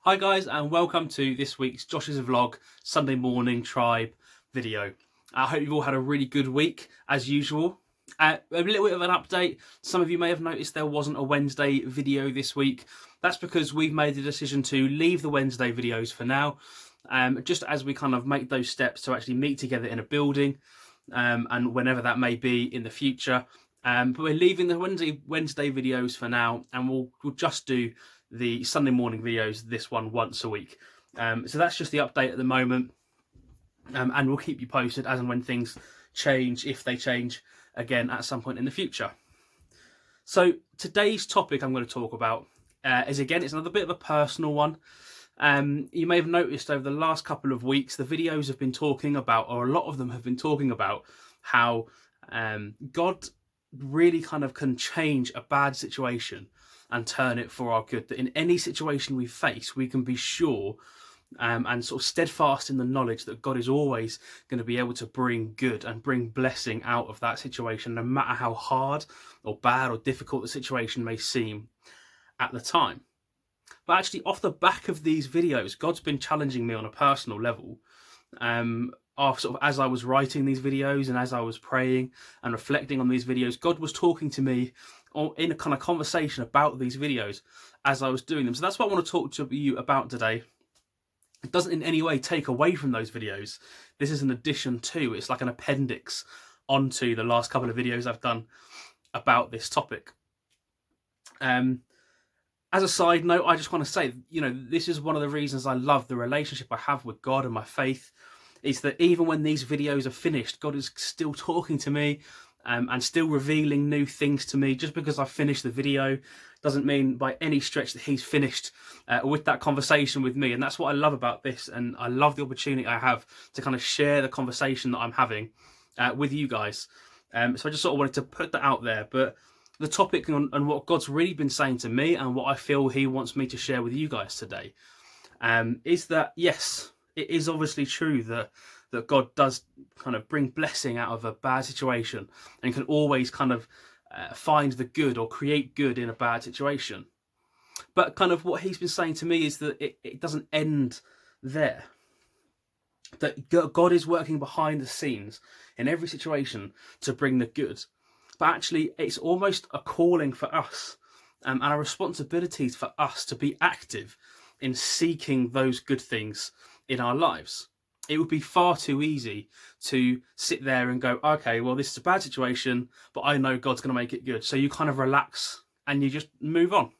Hi guys, and welcome to this week's Josh's Vlog Sunday Morning Tribe video. I hope you've all had a really good week as usual. A little bit of an update. Some of you may have noticed there wasn't a Wednesday video this week. That's because we've made the decision to leave the Wednesday videos for now, just as we kind of make those steps to actually meet together in a building, and whenever that may be in the future. But we're leaving the Wednesday videos for now, and we'll just do the Sunday morning videos, this one once a week. So that's just the update at the moment, and we'll keep you posted as and when things change, if they change again at some point in the future. So today's topic I'm going to talk about is, again, it's another bit of a personal one. You may have noticed over the last couple of weeks the videos have been talking about, or a lot of them have been talking about, how God really kind of can change a bad situation and turn it for our good. That in any situation we face, we can be sure and sort of steadfast in the knowledge that God is always going to be able to bring good and bring blessing out of that situation, no matter how hard or bad or difficult the situation may seem at the time. But actually, off the back of these videos, God's been challenging me on a personal level. As I was writing these videos and as I was praying and reflecting on these videos, God was talking to me in a kind of conversation about these videos as I was doing them. So that's what I want to talk to you about today. It doesn't in any way take away from those videos. This is an addition to, it's like an appendix onto the last couple of videos I've done about this topic. As a side note, I just want to say, this is one of the reasons I love the relationship I have with God and my faith, is that even when these videos are finished, God is still talking to me and still revealing new things to me. Just because I finished the video doesn't mean by any stretch that he's finished with that conversation with me. And that's what I love about this. And I love the opportunity I have to kind of share the conversation that I'm having with you guys. So I just sort of wanted to put that out there. But the topic and what God's really been saying to me and what I feel he wants me to share with you guys today is that, yes, it is obviously true that God does kind of bring blessing out of a bad situation and can always kind of find the good or create good in a bad situation. But kind of what he's been saying to me is that it doesn't end there. That God is working behind the scenes in every situation to bring the good. But actually, it's almost a calling for us and a responsibility for us to be active in seeking those good things in our lives. It would be far too easy to sit there and go, okay, well, this is a bad situation, but I know God's going to make it good. So you kind of relax and you just move on.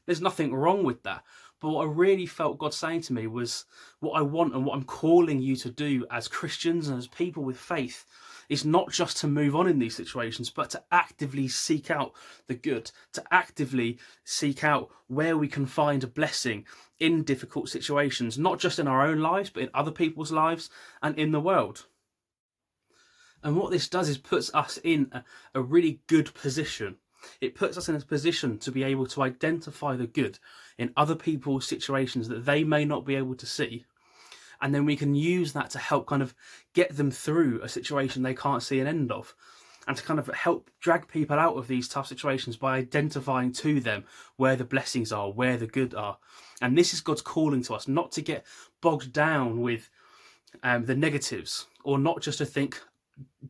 There's nothing wrong with that. But what I really felt God saying to me was what I want and what I'm calling you to do as Christians and as people with faith is not just to move on in these situations, but to actively seek out the good, to actively seek out where we can find a blessing in difficult situations, not just in our own lives, but in other people's lives and in the world. And what this does is puts us in a really good position. It puts us in a position to be able to identify the good in other people's situations that they may not be able to see. And then we can use that to help kind of get them through a situation they can't see an end of, and to kind of help drag people out of these tough situations by identifying to them where the blessings are, where the good are. And this is God's calling to us, not to get bogged down with the negatives, or not just to think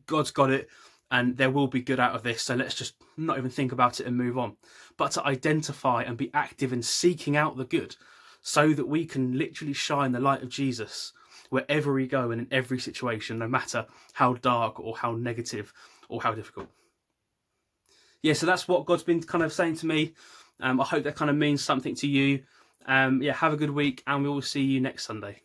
God's got it and there will be good out of this, so let's just not even think about it and move on. But to identify and be active in seeking out the good, so that we can literally shine the light of Jesus wherever we go and in every situation, no matter how dark or how negative or how difficult. Yeah, so that's what God's been kind of saying to me. I hope that kind of means something to you. Have a good week, and we will see you next Sunday.